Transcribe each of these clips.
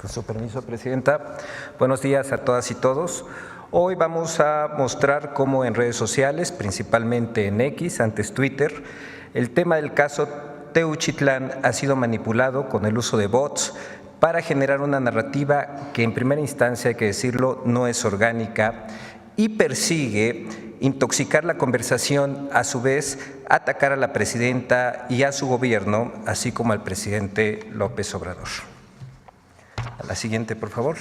Con su permiso, Presidenta. Buenos días a todas y todos. Hoy vamos a mostrar cómo en redes sociales, principalmente en X, antes Twitter, el tema del caso Teuchitlán ha sido manipulado con el uso de bots para generar una narrativa que en primera instancia, hay que decirlo, no es orgánica y persigue intoxicar la conversación, a su vez atacar a la presidenta y a su gobierno, así como al presidente López Obrador. A la siguiente, por favor.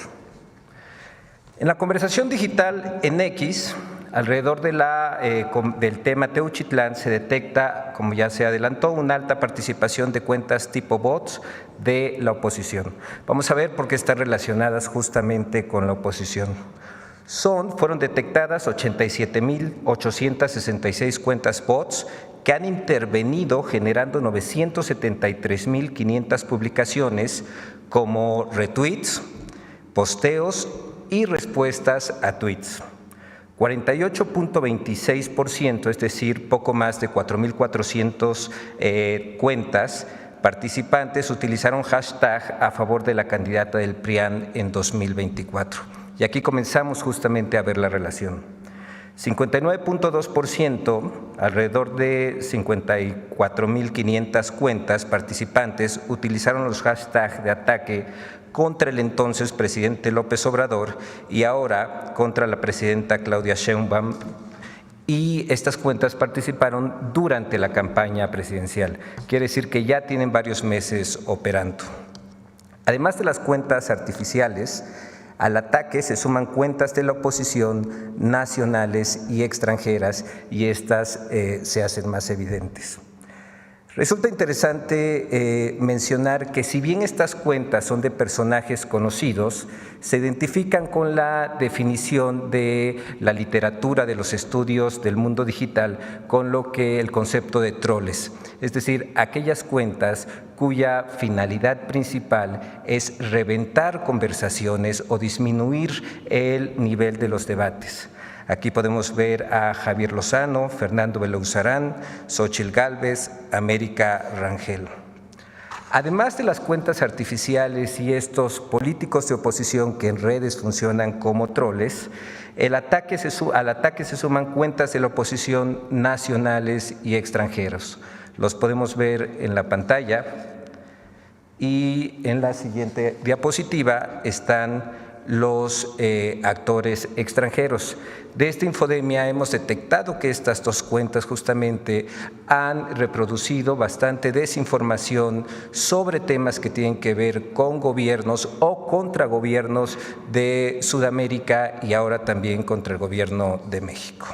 En la conversación digital en X, alrededor del tema Teuchitlán, se detecta, como ya se adelantó, una alta participación de cuentas tipo bots de la oposición. Vamos a ver por qué están relacionadas justamente con la oposición. Fueron detectadas 87,866 cuentas bots que han intervenido generando 973,500 publicaciones como retweets, posteos y respuestas a tweets. 48,26%, es decir, poco más de 4,400 cuentas participantes utilizaron hashtag a favor de la candidata del PRIAN en 2024. Y aquí comenzamos justamente a ver la relación. 59,2%, alrededor de 54,500 cuentas participantes utilizaron los hashtags de ataque contra el entonces presidente López Obrador y ahora contra la presidenta Claudia Sheinbaum, y estas cuentas participaron durante la campaña presidencial. Quiere decir que ya tienen varios meses operando. Además de las cuentas artificiales, al ataque se suman cuentas de la oposición nacionales y extranjeras, y estas se hacen más evidentes. Resulta interesante mencionar que si bien estas cuentas son de personajes conocidos, se identifican con la definición de la literatura de los estudios del mundo digital con lo que el concepto de troles, es decir, aquellas cuentas cuya finalidad principal es reventar conversaciones o disminuir el nivel de los debates. Aquí podemos ver a Javier Lozano, Fernando Belauzarán, Xóchitl Gálvez, América Rangel. Además de las cuentas artificiales y estos políticos de oposición que en redes funcionan como troles, al ataque se suman cuentas de la oposición nacionales y extranjeros. Los podemos ver en la pantalla y en la siguiente diapositiva están los actores extranjeros. De esta infodemia hemos detectado que estas dos cuentas justamente han reproducido bastante desinformación sobre temas que tienen que ver con gobiernos o contra gobiernos de Sudamérica y ahora también contra el gobierno de México.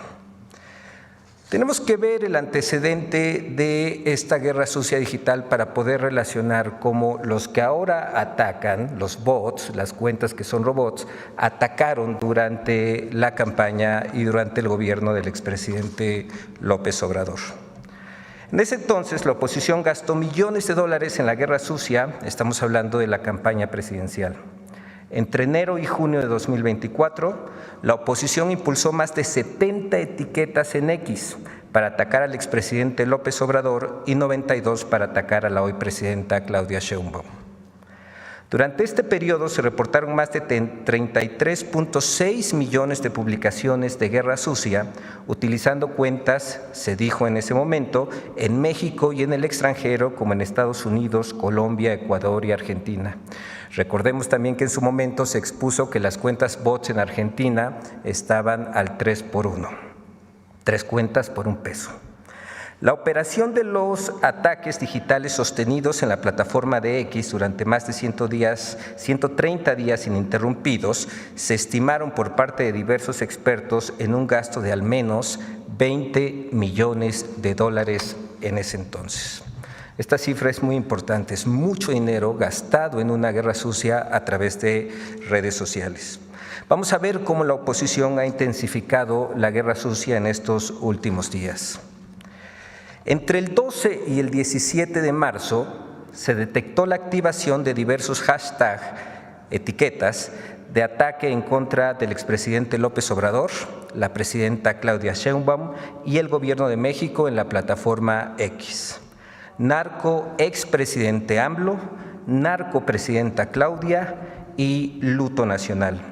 Tenemos que ver el antecedente de esta guerra sucia digital para poder relacionar cómo los que ahora atacan, los bots, las cuentas que son robots, atacaron durante la campaña y durante el gobierno del expresidente López Obrador. En ese entonces, la oposición gastó millones de dólares en la guerra sucia, estamos hablando de la campaña presidencial. Entre enero y junio de 2024, la oposición impulsó más de 70 etiquetas en X para atacar al expresidente López Obrador y 92 para atacar a la hoy presidenta Claudia Sheinbaum. Durante este periodo se reportaron más de 33,6 millones de publicaciones de guerra sucia, utilizando cuentas, se dijo en ese momento, en México y en el extranjero, como en Estados Unidos, Colombia, Ecuador y Argentina. Recordemos también que en su momento se expuso que las cuentas bots en Argentina estaban al 3x1, 3 cuentas por $1. La operación de los ataques digitales sostenidos en la plataforma de X durante más de 130 días ininterrumpidos se estimaron por parte de diversos expertos en un gasto de al menos $20 millones en ese entonces. Esta cifra es muy importante, es mucho dinero gastado en una guerra sucia a través de redes sociales. Vamos a ver cómo la oposición ha intensificado la guerra sucia en estos últimos días. Entre el 12 y el 17 de marzo se detectó la activación de diversos hashtags, etiquetas, de ataque en contra del expresidente López Obrador, la presidenta Claudia Sheinbaum y el gobierno de México en la plataforma X. Narco expresidente AMLO, narcopresidenta Claudia y luto nacional.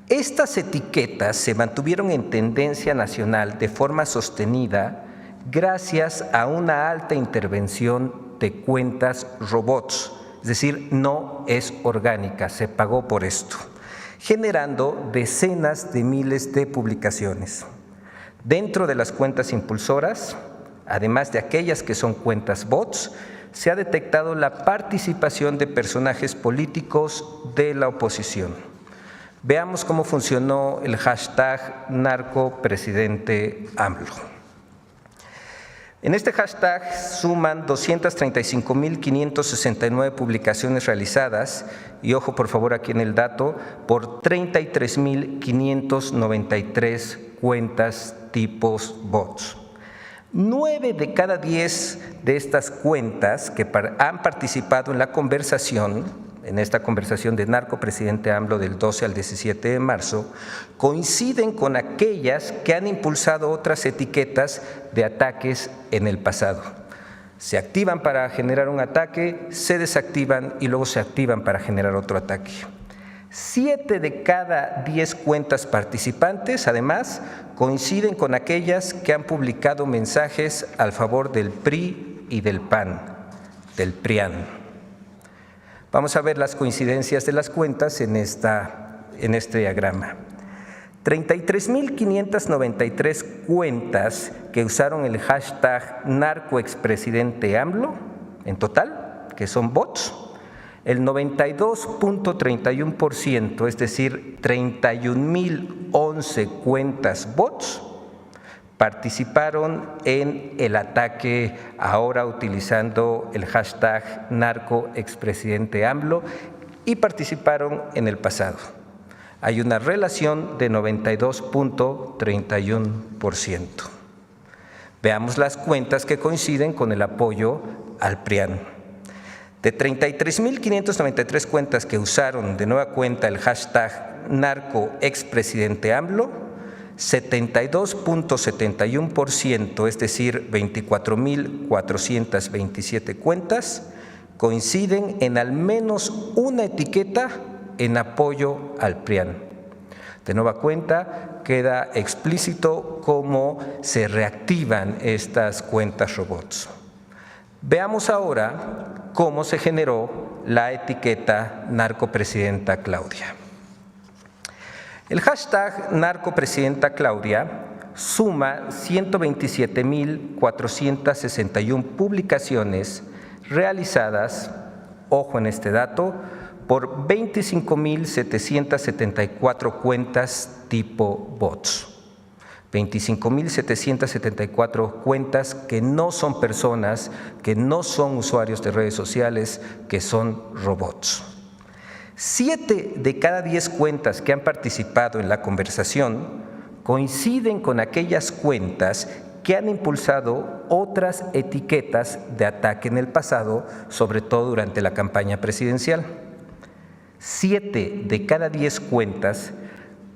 Estas etiquetas se mantuvieron en tendencia nacional de forma sostenida gracias a una alta intervención de cuentas robots, es decir, no es orgánica, se pagó por esto, generando decenas de miles de publicaciones. Dentro de las cuentas impulsoras, además de aquellas que son cuentas bots, se ha detectado la participación de personajes políticos de la oposición. Veamos cómo funcionó el hashtag narcopresidente AMLO. En este hashtag suman 235.569 publicaciones realizadas, y ojo por favor aquí en el dato, por 33.593 cuentas tipos bots. 9 de cada 10 de estas cuentas que han participado en la conversación, en esta conversación de narcopresidente AMLO del 12 al 17 de marzo, coinciden con aquellas que han impulsado otras etiquetas de ataques en el pasado. Se activan para generar un ataque, se desactivan y luego se activan para generar otro ataque. 7 de cada 10 cuentas participantes, además, coinciden con aquellas que han publicado mensajes al favor del PRI y del PAN, del PRIAN. Vamos a ver las coincidencias de las cuentas en este diagrama. 33.593 cuentas que usaron el hashtag narcoexpresidente AMLO, en total, que son bots. El 92.31%, es decir, 31.011 cuentas bots, participaron en el ataque ahora utilizando el hashtag narcoexpresidente AMLO y participaron en el pasado. Hay una relación de 92.31%. Veamos las cuentas que coinciden con el apoyo al PRIAN. De 33.593 cuentas que usaron de nueva cuenta el hashtag narcoexpresidente AMLO, 72.71%, es decir, 24.427 cuentas, coinciden en al menos una etiqueta en apoyo al PRIAN. De nueva cuenta, queda explícito cómo se reactivan estas cuentas robots. Veamos ahora cómo se generó la etiqueta narcopresidenta Claudia. El hashtag narcopresidenta Claudia suma 127.461 publicaciones realizadas, ojo en este dato, por 25.774 cuentas tipo bots. 25.774 cuentas que no son personas, que no son usuarios de redes sociales, que son robots. 7 de cada 10 cuentas que han participado en la conversación coinciden con aquellas cuentas que han impulsado otras etiquetas de ataque en el pasado, sobre todo durante la campaña presidencial. 7 de cada 10 cuentas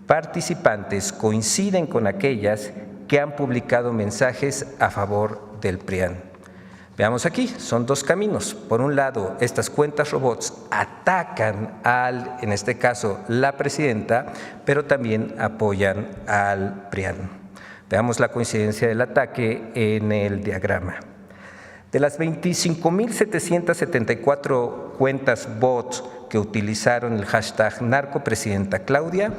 participantes coinciden con aquellas que han publicado mensajes a favor del PRIAN. Veamos aquí, son dos caminos. Por un lado, estas cuentas robots atacan en este caso, la presidenta, pero también apoyan al PRIAN. Veamos la coincidencia del ataque en el diagrama. De las 25.774 cuentas bots que utilizaron el hashtag narcopresidenta Claudia,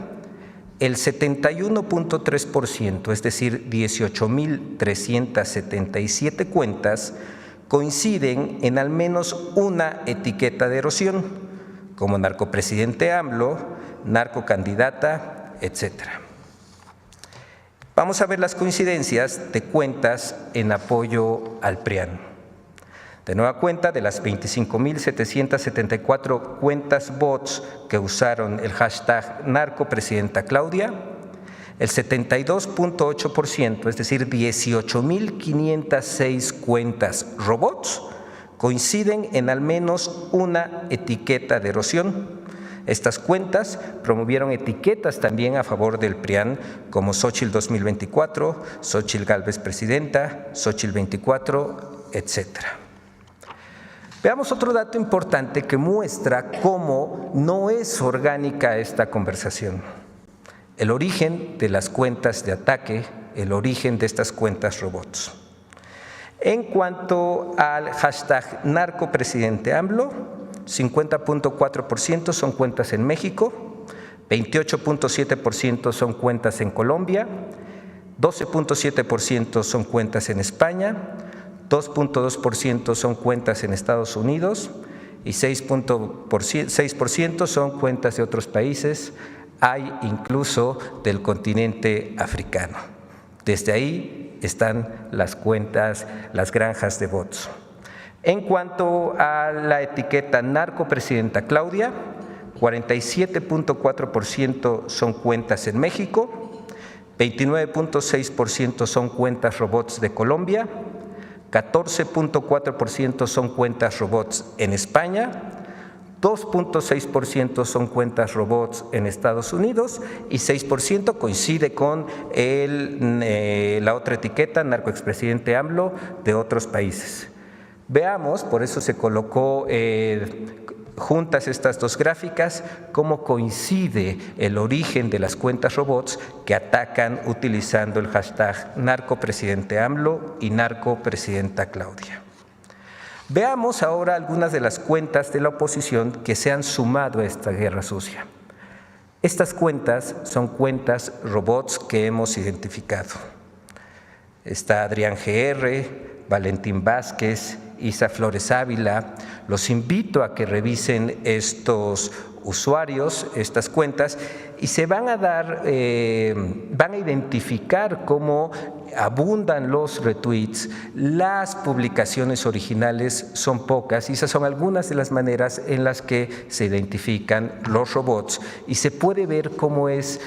el 71.3%, es decir, 18.377 cuentas, coinciden en al menos una etiqueta de erosión, como narcopresidente AMLO, narcocandidata, etc. Vamos a ver las coincidencias de cuentas en apoyo al PRIAN. De nueva cuenta, de las 25.774 cuentas bots que usaron el hashtag narcopresidenta Claudia, el 72.8%, es decir, 18.506 cuentas robots, coinciden en al menos una etiqueta de erosión. Estas cuentas promovieron etiquetas también a favor del PRIAN, como Xochitl 2024, Xochitl Gálvez presidenta, Xochitl 24, etc. Veamos otro dato importante que muestra cómo no es orgánica esta conversación. El origen de las cuentas de ataque, el origen de estas cuentas robots. En cuanto al hashtag narcopresidente AMLO, 50.4% son cuentas en México, 28.7% son cuentas en Colombia, 12.7% son cuentas en España, 2.2% son cuentas en Estados Unidos y 6% son cuentas de otros países, hay incluso del continente africano. Desde ahí están las cuentas, las granjas de bots. En cuanto a la etiqueta narcopresidenta Claudia, 47.4% son cuentas en México, 29.6% son cuentas robots de Colombia, 14.4% son cuentas robots en España, 2.6% son cuentas robots en Estados Unidos y 6% coincide con la otra etiqueta, narcoexpresidente AMLO, de otros países. Veamos, por eso se colocó juntas estas dos gráficas, cómo coincide el origen de las cuentas robots que atacan utilizando el hashtag narcopresidente AMLO y narcopresidenta Claudia. Veamos ahora algunas de las cuentas de la oposición que se han sumado a esta guerra sucia. Estas cuentas son cuentas robots que hemos identificado. Está Adrián GR, Valentín Vázquez, Isa Flores Ávila. Los invito a que revisen estos usuarios, estas cuentas, y se van a identificar cómo abundan los retweets, las publicaciones originales son pocas y esas son algunas de las maneras en las que se identifican los robots y se puede ver cómo es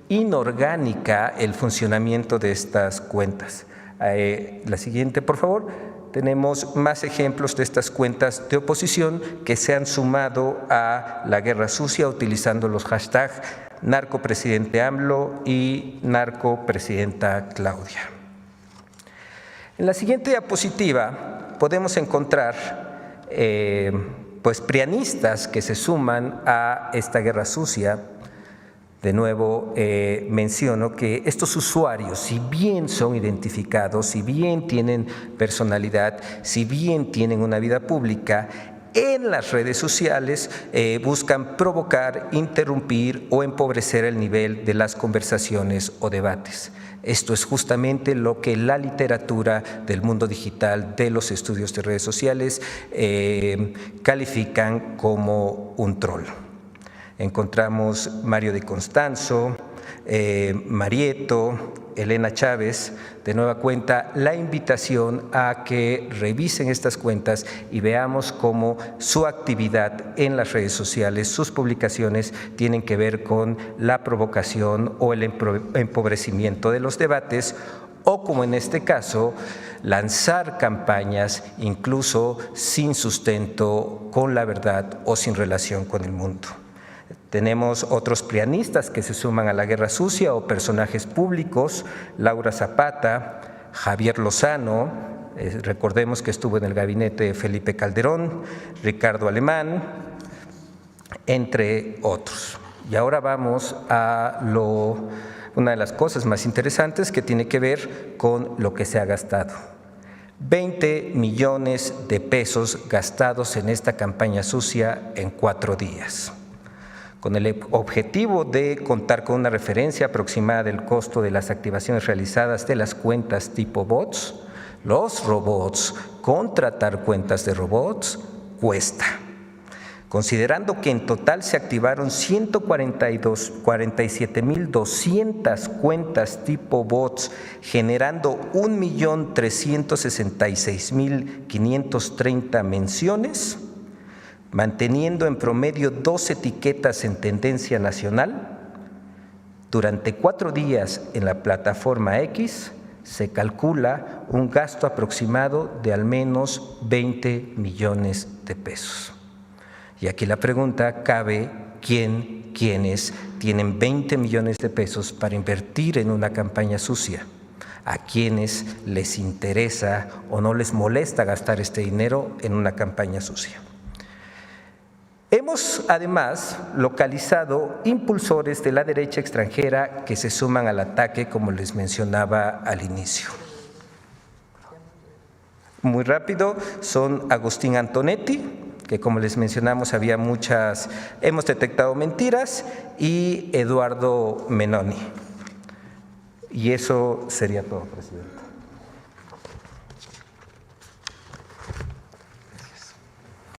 inorgánica el funcionamiento de estas cuentas. La siguiente, por favor. Tenemos más ejemplos de estas cuentas de oposición que se han sumado a la guerra sucia utilizando los hashtags narcopresidente AMLO y narcopresidenta Claudia. En la siguiente diapositiva podemos encontrar prianistas que se suman a esta guerra sucia. De nuevo menciono que estos usuarios, si bien son identificados, si bien tienen personalidad, si bien tienen una vida pública, en las redes sociales buscan provocar, interrumpir o empobrecer el nivel de las conversaciones o debates. Esto es justamente lo que la literatura del mundo digital, de los estudios de redes sociales, califican como un troll. Encontramos Mario Di Constanzo, Marieto, Elena Chávez, de nueva cuenta, la invitación a que revisen estas cuentas y veamos cómo su actividad en las redes sociales, sus publicaciones tienen que ver con la provocación o el empobrecimiento de los debates o, como en este caso, lanzar campañas incluso sin sustento, con la verdad o sin relación con el mundo. Tenemos otros prianistas que se suman a la guerra sucia o personajes públicos, Laura Zapata, Javier Lozano, recordemos que estuvo en el gabinete de Felipe Calderón, Ricardo Alemán, entre otros. Y ahora vamos a una de las cosas más interesantes que tiene que ver con lo que se ha gastado. 20 millones de pesos gastados en esta campaña sucia en 4 días. Con el objetivo de contar con una referencia aproximada del costo de las activaciones realizadas de las cuentas tipo bots, los robots, contratar cuentas de robots cuesta. Considerando que en total se activaron 147.200 cuentas tipo bots, generando 1.366.530 menciones, manteniendo en promedio 2 etiquetas en tendencia nacional, durante 4 días en la plataforma X se calcula un gasto aproximado de al menos 20 millones de pesos. Y aquí la pregunta cabe, ¿quiénes tienen 20 millones de pesos para invertir en una campaña sucia? a quienes les interesa o no les molesta gastar este dinero en una campaña sucia. Hemos además localizado impulsores de la derecha extranjera que se suman al ataque, como les mencionaba al inicio. Muy rápido, son Agustín Antonetti, que como les mencionamos hemos detectado mentiras, y Eduardo Menoni. Y eso sería todo, presidente.